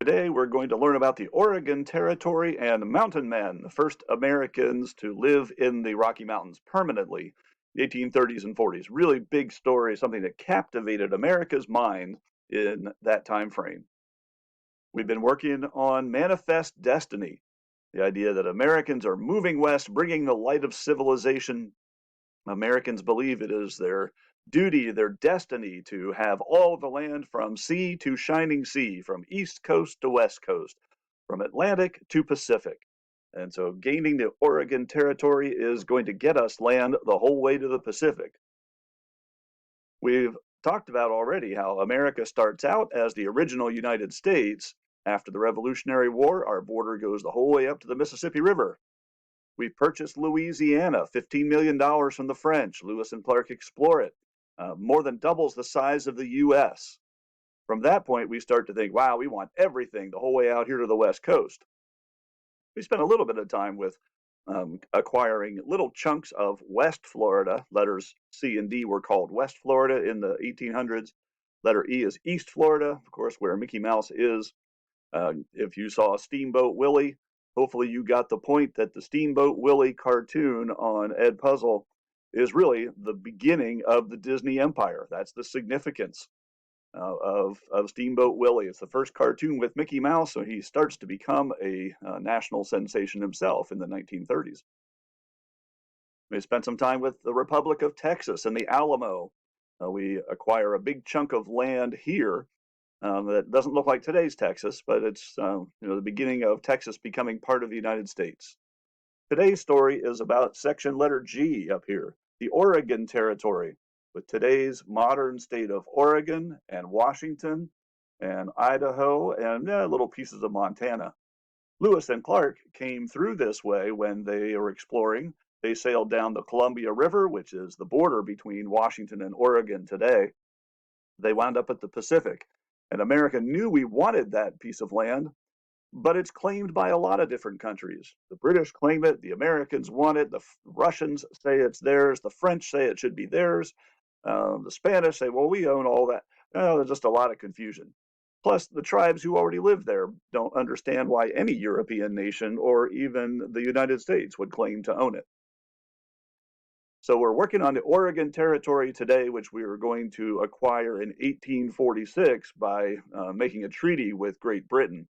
Today, we're going to learn about the Oregon Territory and mountain men, the first Americans to live in the Rocky Mountains permanently, the 1830s and 40s. Really big story, something that captivated America's mind in that time frame. We've been working on Manifest Destiny, the idea that Americans are moving west, bringing the light of civilization. Americans believe it is their duty, their destiny to have all of the land from sea to shining sea, from east coast to west coast, from Atlantic to Pacific. And so gaining the Oregon Territory is going to get us land the whole way to the Pacific. We've talked about already how America starts out as the original United States. After the Revolutionary War, our border goes the whole way up to the Mississippi River. We purchased Louisiana, $15 million from the French. Lewis and Clark explore it. More than doubles the size of the U.S. From that point, we start to think, wow, we want everything the whole way out here to the West Coast. We spent a little bit of time with acquiring little chunks of West Florida. Letters C and D were called West Florida in the 1800s. Letter E is East Florida, of course, where Mickey Mouse is. If you saw Steamboat Willie, hopefully you got the point that the Steamboat Willie cartoon on Ed Puzzle is really the beginning of the Disney Empire. That's the significance of Steamboat Willie. It's the first cartoon with Mickey Mouse, so he starts to become a national sensation himself in the 1930s. We spent some time with the Republic of Texas and the Alamo. We acquire a big chunk of land here that doesn't look like today's Texas, but it's the beginning of Texas becoming part of the United States. Today's story is about section letter G up here, the Oregon Territory, with today's modern state of Oregon and Washington and Idaho and little pieces of Montana. Lewis and Clark came through this way when they were exploring. They sailed down the Columbia River, which is the border between Washington and Oregon today. They wound up at the Pacific. And America knew we wanted that piece of land, but it's claimed by a lot of different countries. The British claim it, the Americans want it, the Russians say it's theirs, the French say it should be theirs, the Spanish say, well, we own all that. There's just a lot of confusion. Plus, the tribes who already live there don't understand why any European nation or even the United States would claim to own it. So we're working on the Oregon Territory today, which we are going to acquire in 1846 by making a treaty with Great Britain.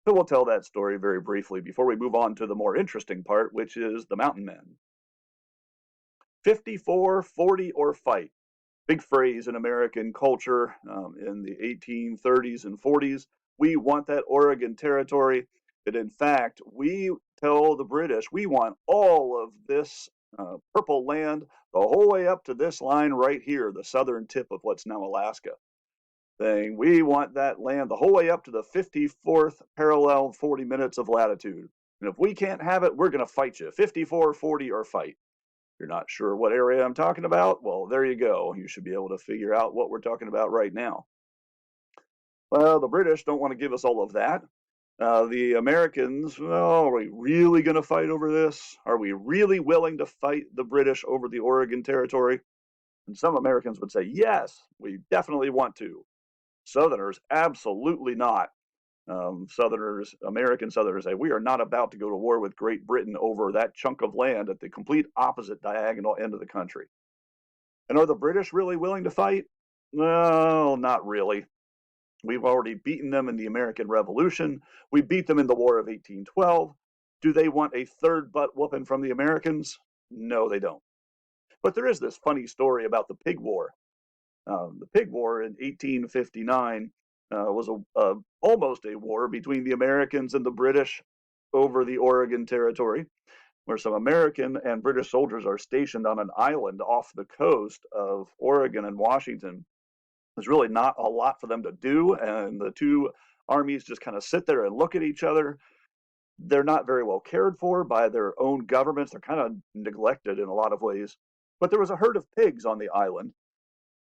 So we'll tell that story very briefly before we move on to the more interesting part, which is the mountain men. 54, 40, or fight. Big phrase in American culture in the 1830s and 40s. We want that Oregon Territory. But in fact, we tell the British we want all of this purple land the whole way up to this line right here, the southern tip of what's now Alaska. Saying we want that land the whole way up to the 54th parallel 40 minutes of latitude. And if we can't have it, we're going to fight you. 54, 40, or fight. You're not sure what area I'm talking about? Well, there you go. You should be able to figure out what we're talking about right now. Well, the British don't want to give us all of that. The Americans, well, are we really going to fight over this? Are we really willing to fight the British over the Oregon Territory? And some Americans would say, yes, we definitely want to. Southerners, absolutely not. American Southerners say, we are not about to go to war with Great Britain over that chunk of land at the complete opposite diagonal end of the country. And are the British really willing to fight? No, not really. We've already beaten them in the American Revolution. We beat them in the War of 1812. Do they want a third butt whooping from the Americans? No, they don't. But there is this funny story about the Pig War. The Pig War in 1859 was almost a war between the Americans and the British over the Oregon Territory, where some American and British soldiers are stationed on an island off the coast of Oregon and Washington. There's really not a lot for them to do, and the two armies just kind of sit there and look at each other. They're not very well cared for by their own governments. They're kind of neglected in a lot of ways. But there was a herd of pigs on the island,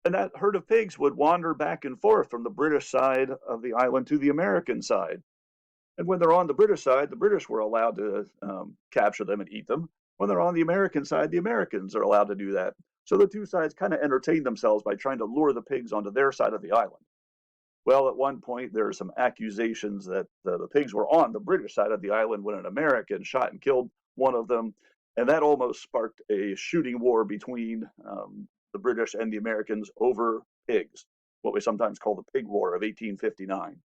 and that herd of pigs would wander back and forth from the British side of the island to the American side. And when they're on the British side, the British were allowed to capture them and eat them. When they're on the American side, the Americans are allowed to do that. So the two sides kind of entertain themselves by trying to lure the pigs onto their side of the island. Well, at one point, there are some accusations that the pigs were on the British side of the island when an American shot and killed one of them. And that almost sparked a shooting war between the British and the Americans over pigs, what we sometimes call the Pig War of 1859.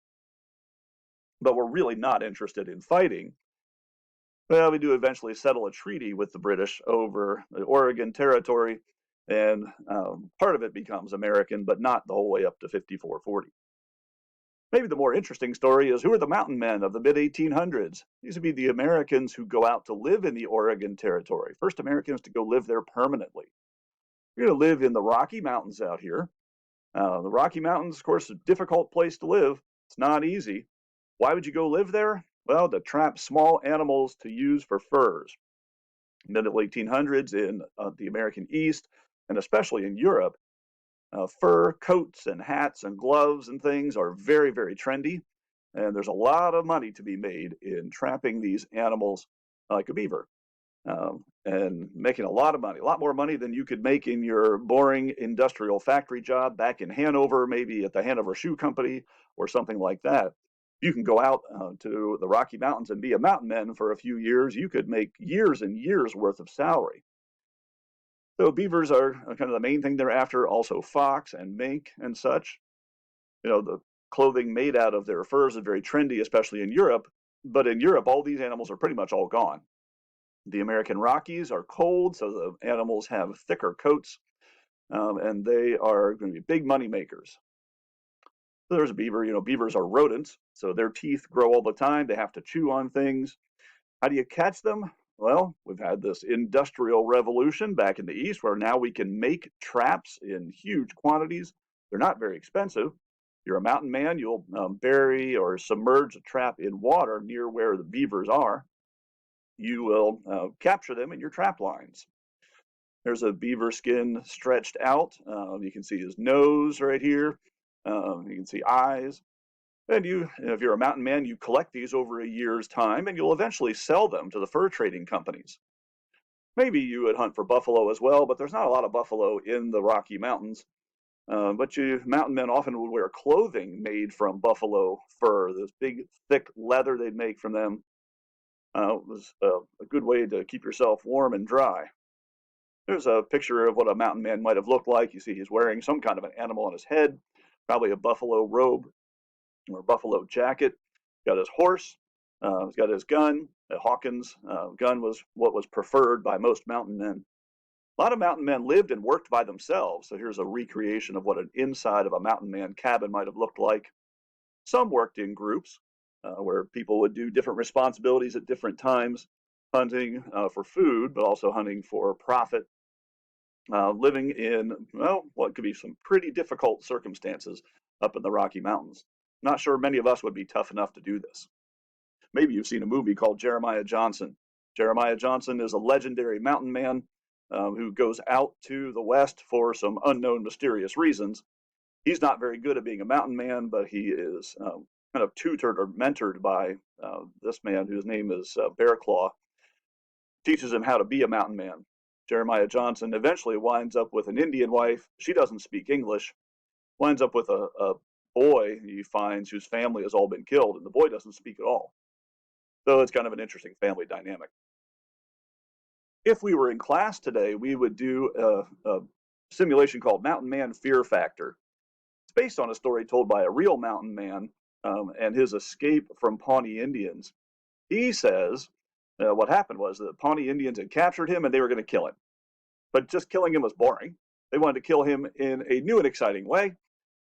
But we're really not interested in fighting. Well, we do eventually settle a treaty with the British over the Oregon Territory, and part of it becomes American, but not the whole way up to 5440. Maybe the more interesting story is, who are the mountain men of the mid 1800s? These would be the Americans who go out to live in the Oregon Territory. First Americans to go live there permanently. You're going to live in the Rocky Mountains out here. The Rocky Mountains, of course, is a difficult place to live. It's not easy. Why would you go live there? Well, to trap small animals to use for furs. Middle 1800s in the American East, and especially in Europe, fur coats and hats and gloves and things are very, very trendy. And there's a lot of money to be made in trapping these animals like a beaver, and making a lot of money, a lot more money than you could make in your boring industrial factory job back in Hanover, maybe at the Hanover Shoe Company or something like that. You can go out to the Rocky Mountains and be a mountain man for a few years. You could make years and years worth of salary. So beavers are kind of the main thing they're after. Also fox and mink and such. The clothing made out of their furs is very trendy, especially in Europe. But in Europe, all these animals are pretty much all gone. The American Rockies are cold, so the animals have thicker coats, and they are going to be big money makers. So there's a beaver. Beavers are rodents, so their teeth grow all the time. They have to chew on things. How do you catch them? Well, we've had this industrial revolution back in the East where now we can make traps in huge quantities. They're not very expensive. You're a mountain man, you'll bury or submerge a trap in water near where the beavers are. You will capture them in your trap lines. There's a beaver skin stretched out. You can see his nose right here. You can see eyes. And if you're a mountain man, you collect these over a year's time, and you'll eventually sell them to the fur trading companies. Maybe you would hunt for buffalo as well, but there's not a lot of buffalo in the Rocky Mountains. But mountain men often would wear clothing made from buffalo fur, this big, thick leather they'd make from them. It was a good way to keep yourself warm and dry. There's a picture of what a mountain man might have looked like. You see he's wearing some kind of an animal on his head, probably a buffalo robe or buffalo jacket. Got his horse. He's got his gun. Hawkins' gun was what was preferred by most mountain men. A lot of mountain men lived and worked by themselves. So here's a recreation of what an inside of a mountain man cabin might have looked like. Some worked in groups where people would do different responsibilities at different times, hunting for food, but also hunting for profit. Living in, well, what could be some pretty difficult circumstances up in the Rocky Mountains. Not sure many of us would be tough enough to do this. Maybe you've seen a movie called Jeremiah Johnson. Jeremiah Johnson is a legendary mountain man who goes out to the West for some unknown, mysterious reasons. He's not very good at being a mountain man, but he is kind of tutored or mentored by this man whose name is Bear Claw. Teaches him how to be a mountain man. Jeremiah Johnson eventually winds up with an Indian wife. She doesn't speak English. Winds up with a boy he finds whose family has all been killed, and the boy doesn't speak at all. So it's kind of an interesting family dynamic. If we were in class today, we would do a simulation called Mountain Man Fear Factor. It's based on a story told by a real mountain man and his escape from Pawnee Indians. He says what happened was the Pawnee Indians had captured him and they were going to kill him. But just killing him was boring. They wanted to kill him in a new and exciting way.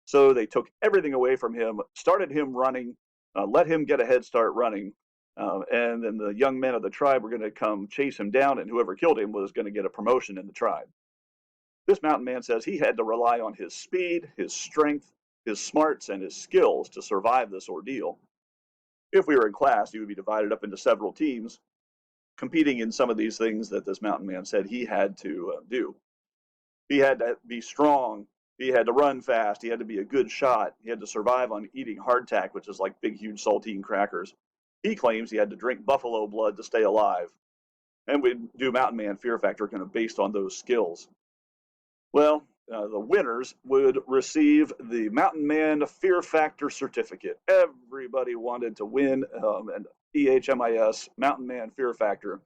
So they took everything away from him, started him running, let him get a head start running. And then the young men of the tribe were going to come chase him down, and whoever killed him was going to get a promotion in the tribe. This mountain man says he had to rely on his speed, his strength, his smarts, and his skills to survive this ordeal. If we were in class, you would be divided up into several teams, competing in some of these things that this mountain man said he had to do. He had to be strong. He had to run fast. He had to be a good shot. He had to survive on eating hardtack, which is like big, huge saltine crackers. He claims he had to drink buffalo blood to stay alive. And we do Mountain Man Fear Factor kind of based on those skills. Well, the winners would receive the Mountain Man Fear Factor certificate. Everybody wanted to win an EHMIS Mountain Man Fear Factor.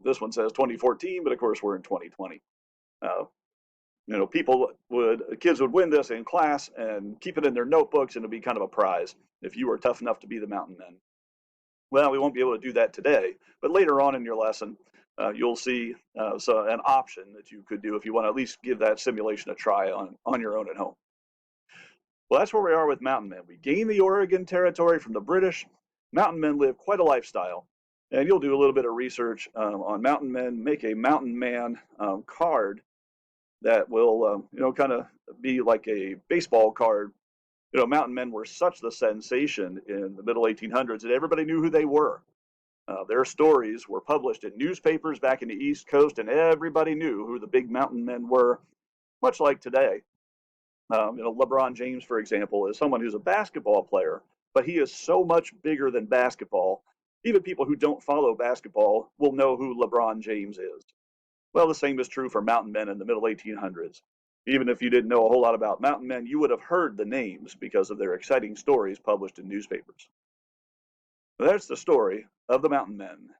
This one says 2014, but of course we're in 2020. Uh, kids would win this in class and keep it in their notebooks, and it'd be kind of a prize if you were tough enough to be the Mountain Men. Well, we won't be able to do that today, but later on in your lesson, you'll see an option that you could do if you want to at least give that simulation a try on your own at home. Well, that's where we are with mountain men. We gained the Oregon Territory from the British. Mountain men live quite a lifestyle, and you'll do a little bit of research on mountain men. Make a mountain man card that will, kind of be like a baseball card. Mountain men were such the sensation in the middle 1800s that everybody knew who they were. Their stories were published in newspapers back in the East Coast, and everybody knew who the big mountain men were, much like today. LeBron James, for example, is someone who's a basketball player, but he is so much bigger than basketball. Even people who don't follow basketball will know who LeBron James is. Well, the same is true for mountain men in the middle 1800s. Even if you didn't know a whole lot about mountain men, you would have heard the names because of their exciting stories published in newspapers. That's the story of the mountain men.